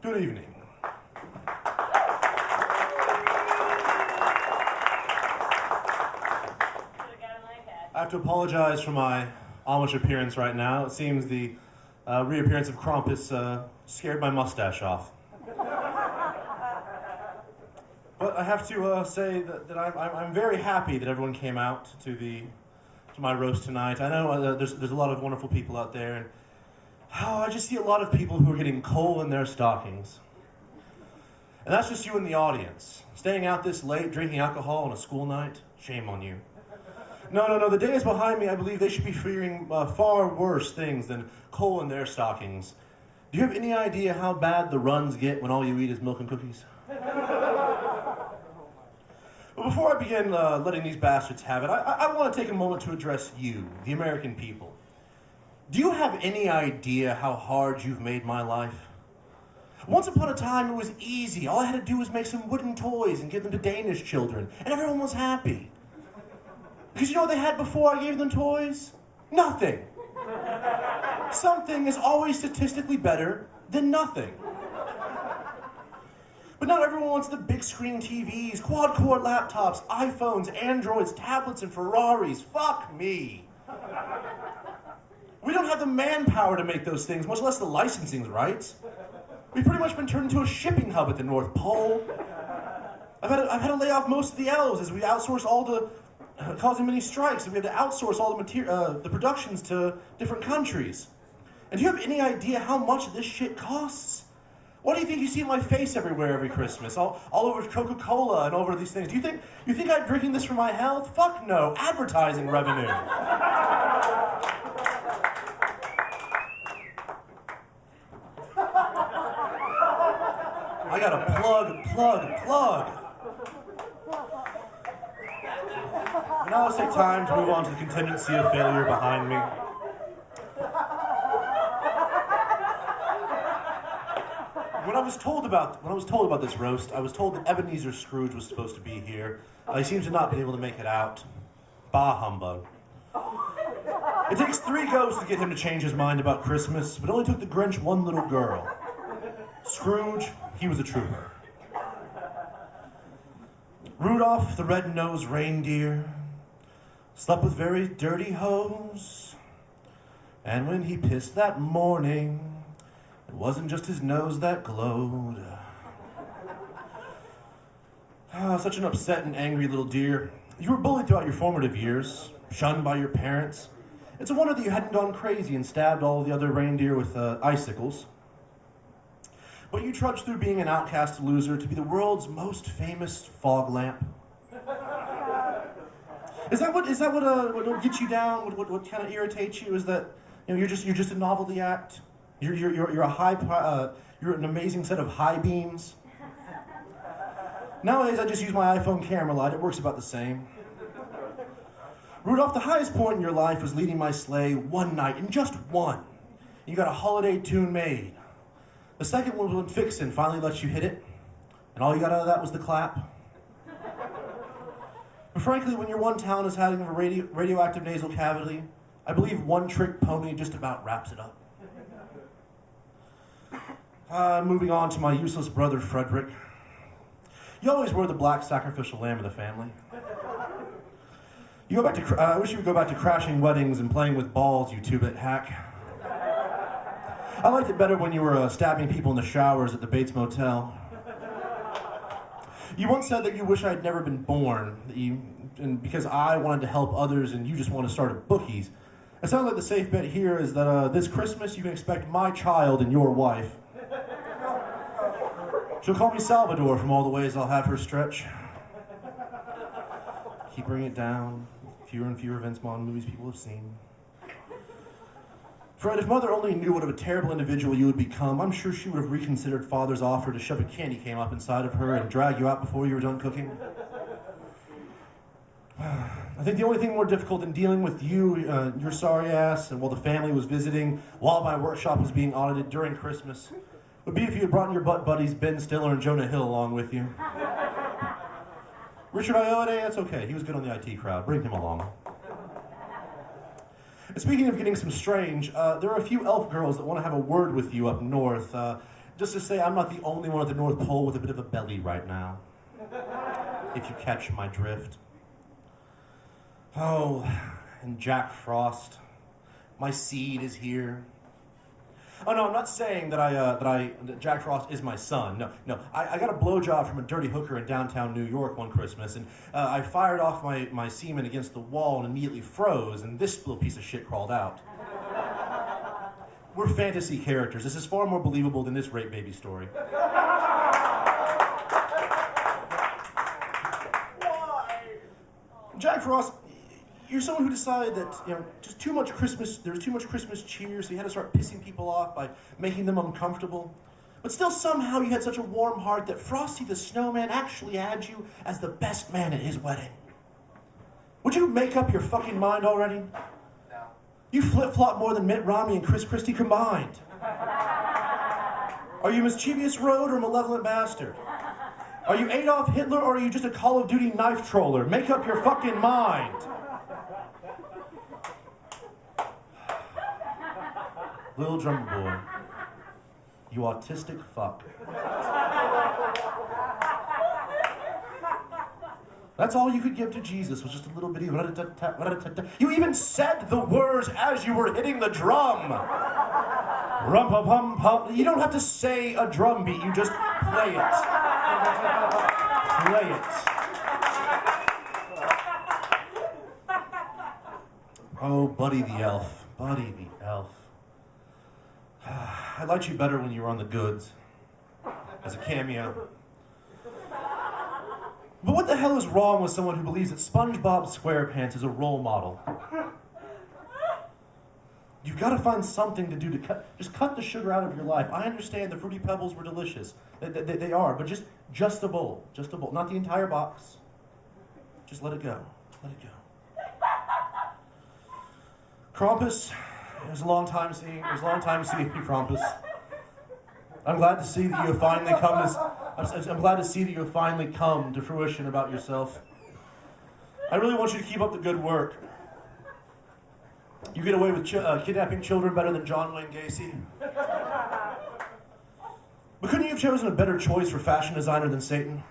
Good evening. I have to apologize for my Amish appearance right now. It seems the reappearance of Krampus scared my mustache off. But I have to say that I'm very happy that everyone came out to my roast tonight. I know there's a lot of wonderful people out there, and I just see a lot of people who are getting coal in their stockings. And that's just you in the audience. Staying out this late, drinking alcohol on a school night, shame on you. No, the days behind me, I believe they should be fearing far worse things than coal in their stockings. Do you have any idea how bad the runs get when all you eat is milk and cookies? But before I begin letting these bastards have it, I want to take a moment to address you, the American people. Do you have any idea how hard you've made my life? Once upon a time, it was easy. All I had to do was make some wooden toys and give them to Danish children, and everyone was happy. Because you know what they had before I gave them toys? Nothing. Something is always statistically better than nothing. But now everyone wants the big screen TVs, quad-core laptops, iPhones, Androids, tablets, and Ferraris. Fuck me. We don't have the manpower to make those things, much less the licensing rights. We've pretty much been turned into a shipping hub at the North Pole. I've had to lay off most of the elves as we outsource all the causing many strikes, and we have to outsource all the productions to different countries. And do you have any idea how much this shit costs? What do you think you see in my face everywhere every Christmas? All over Coca-Cola and over these things. Do you think I'm drinking this for my health? Fuck no. Advertising revenue. I gotta plug. And now let's take time to move on to the contingency of failure behind me. When I was told about this roast, I was told that Ebenezer Scrooge was supposed to be here. He seems to not be able to make it out. Bah humbug. It takes 3 ghosts to get him to change his mind about Christmas, but it only took the Grinch one little girl. Scrooge, he was a trooper. Rudolph, the red-nosed reindeer, slept with very dirty hose. And when he pissed that morning, it wasn't just his nose that glowed. Such an upset and angry little deer. You were bullied throughout your formative years, shunned by your parents. It's a wonder that you hadn't gone crazy and stabbed all the other reindeer with icicles. But you trudged through being an outcast loser to be the world's most famous fog lamp. Is that what gets you down? What kind of irritates you? Is that you're just a novelty act? You're an amazing set of high beams. Nowadays, I just use my iPhone camera light. It works about the same. Rudolph, the highest point in your life was leading my sleigh one night, and just one. You got a holiday tune made. The second one was when Fixin' finally let you hit it, and all you got out of that was the clap. But frankly, when your one talent is having a radioactive nasal cavity, I believe One Trick Pony just about wraps it up. Moving on to my useless brother, Frederick. You always were the black sacrificial lamb of the family. I wish you would go back to crashing weddings and playing with balls, you 2-bit hack. I liked it better when you were stabbing people in the showers at the Bates Motel. You once said that you wish I had never been born, and because I wanted to help others and you just want to start at bookies. It sounds like the safe bet here is that this Christmas you can expect my child and your wife. She'll call me Salvador from all the ways I'll have her stretch. Keep bringing it down. Fewer and fewer Vince Vaughn movies people have seen. Fred, if Mother only knew what of a terrible individual you would become, I'm sure she would have reconsidered Father's offer to shove a candy cane up inside of her and drag you out before you were done cooking. I think the only thing more difficult than dealing with you, your sorry ass, and while the family was visiting, while my workshop was being audited during Christmas, would be if you had brought your butt buddies Ben Stiller and Jonah Hill along with you. Richard Ayoade, that's okay. He was good on the IT crowd. Bring him along. Speaking of getting some strange, there are a few elf girls that want to have a word with you up north. Just to say I'm not the only one at the North Pole with a bit of a belly right now. If you catch my drift. Oh, and Jack Frost. My seed is here. Oh no, I'm not saying that Jack Frost is my son. No. I got a blowjob from a dirty hooker in downtown New York one Christmas, and I fired off my semen against the wall and immediately froze, and this little piece of shit crawled out. We're fantasy characters. This is far more believable than this rape baby story. Why? Jack Frost, you're someone who decided that, just too much Christmas, there was too much Christmas cheer, so you had to start pissing people off by making them uncomfortable. But still somehow you had such a warm heart that Frosty the Snowman actually had you as the best man at his wedding. Would you make up your fucking mind already? No. You flip-flop more than Mitt Romney and Chris Christie combined. Are you mischievous road or malevolent bastard? Are you Adolf Hitler or are you just a Call of Duty knife troller? Make up your fucking mind. Little drummer boy, you autistic fuck. That's all you could give to Jesus, was just a little bitty rat-a-tat-tat, rat-a-tat-tat. You even said the words as you were hitting the drum. Rum-pa-pum-pum. You don't have to say a drum beat, you just play it. Play it. Oh, Buddy the Elf. Buddy the Elf. I liked you better when you were on the goods, as a cameo. But what the hell is wrong with someone who believes that SpongeBob SquarePants is a role model? You've got to find something to do to cut the sugar out of your life. I understand the Fruity Pebbles were delicious. They are, but just a bowl. Just a bowl, not the entire box. Just let it go. Let it go. Krampus. It was a long time seeing you, Krampus. I'm glad to see that you have finally come to fruition about yourself. I really want you to keep up the good work. You get away with kidnapping children better than John Wayne Gacy. But couldn't you have chosen a better choice for fashion designer than Satan?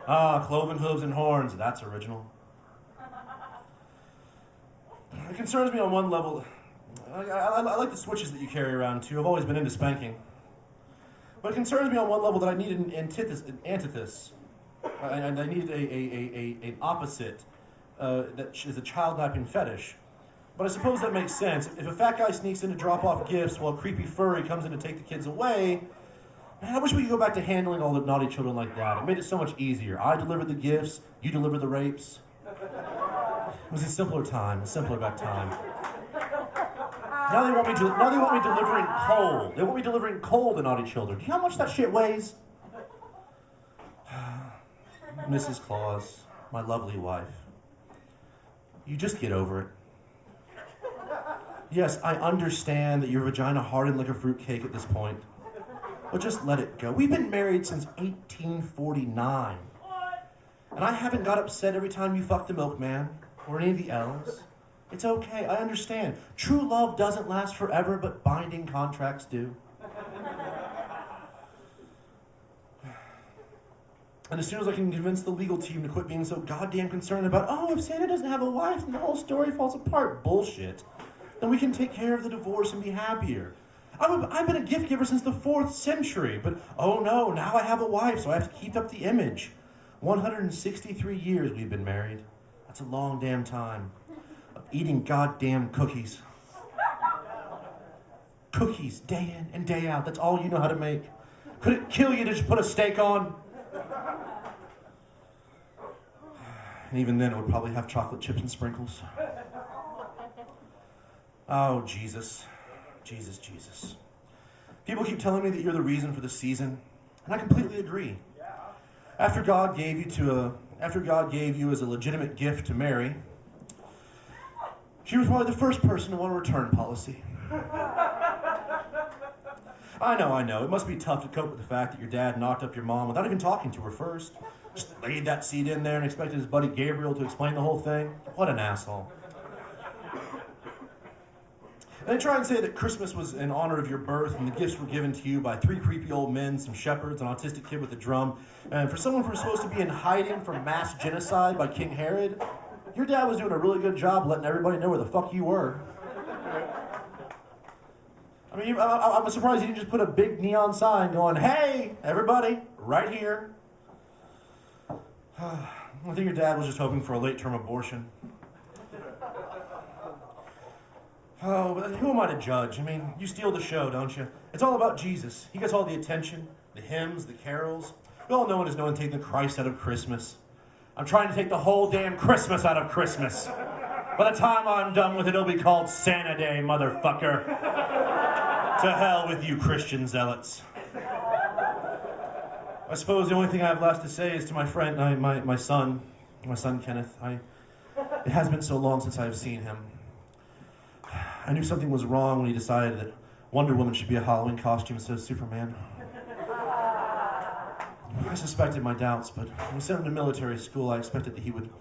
Ah, cloven hooves and horns, that's original. It concerns me on one level. I like the switches that you carry around too. I've always been into spanking. But it concerns me on one level that I need an antithesis. I need an opposite that is a child napping fetish. But I suppose that makes sense. If a fat guy sneaks in to drop off gifts while a creepy furry comes in to take the kids away, man, I wish we could go back to handling all the naughty children like that. It made it so much easier. I delivered the gifts, you delivered the rapes. It was a simpler time, a simpler back time. Now they want me delivering coal. They want me delivering coal to naughty children. Do you know how much that shit weighs? Mrs. Claus, my lovely wife. You just get over it. Yes, I understand that your vagina hardened like a fruitcake at this point. But just let it go. We've been married since 1849. And I haven't got upset every time you fucked the milkman or any of the elves. It's okay, I understand. True love doesn't last forever, but binding contracts do. And as soon as I can convince the legal team to quit being so goddamn concerned about, oh, if Santa doesn't have a wife, then the whole story falls apart. Bullshit. Then we can take care of the divorce and be happier. I've been a gift giver since the 4th century, but oh no, now I have a wife, so I have to keep up the image. 163 years we've been married. That's a long damn time. Eating goddamn cookies. Cookies, day in and day out. That's all you know how to make. Could it kill you to just put a steak on? And even then, it would probably have chocolate chips and sprinkles. Oh, Jesus. Jesus, Jesus. People keep telling me that you're the reason for the season, and I completely agree. After God gave you as a legitimate gift to Mary, she was probably the first person to want a return policy. I know. It must be tough to cope with the fact that your dad knocked up your mom without even talking to her first. Just laid that seed in there and expected his buddy Gabriel to explain the whole thing. What an asshole. They try and say that Christmas was in honor of your birth and the gifts were given to you by 3 creepy old men, some shepherds, an autistic kid with a drum. And for someone who was supposed to be in hiding from mass genocide by King Herod, your dad was doing a really good job letting everybody know where the fuck you were. I mean, I'm surprised you didn't just put a big neon sign going, "Hey, everybody, right here." I think your dad was just hoping for a late-term abortion. Oh, but who am I to judge? I mean, you steal the show, don't you? It's all about Jesus. He gets all the attention, the hymns, the carols. We all know it is no one taking the Christ out of Christmas. I'm trying to take the whole damn Christmas out of Christmas. By the time I'm done with it, it'll be called Santa Day, motherfucker. To hell with you Christian zealots. I suppose the only thing I have left to say is to my friend, my son Kenneth. It has been so long since I have seen him. I knew something was wrong when he decided that Wonder Woman should be a Halloween costume instead of Superman. I suspected my doubts, but when we sent him to military school, I expected that he would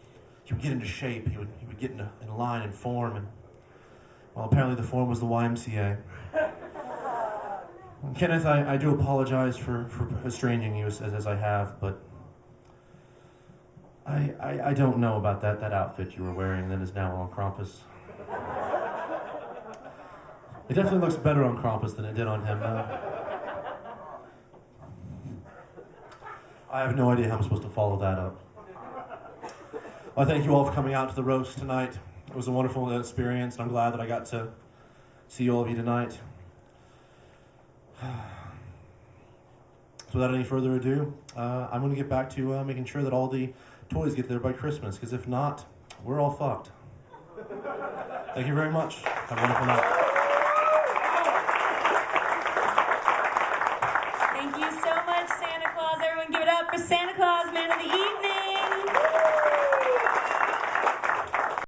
get into shape, he would get in line and form, and well, apparently the form was the YMCA. And Kenneth, I do apologize for estranging you as I have, but I don't know about that outfit you were wearing that is now on Krampus. It definitely looks better on Krampus than it did on him. I have no idea how I'm supposed to follow that up. Well, I thank you all for coming out to the roast tonight. It was a wonderful experience, and I'm glad that I got to see all of you tonight. So without any further ado, I'm going to get back to making sure that all the toys get there by Christmas, because if not, we're all fucked. Thank you very much. Have a wonderful night. Thank you so much, Santa Claus. Everyone give it up for Santa Claus, man of the evening.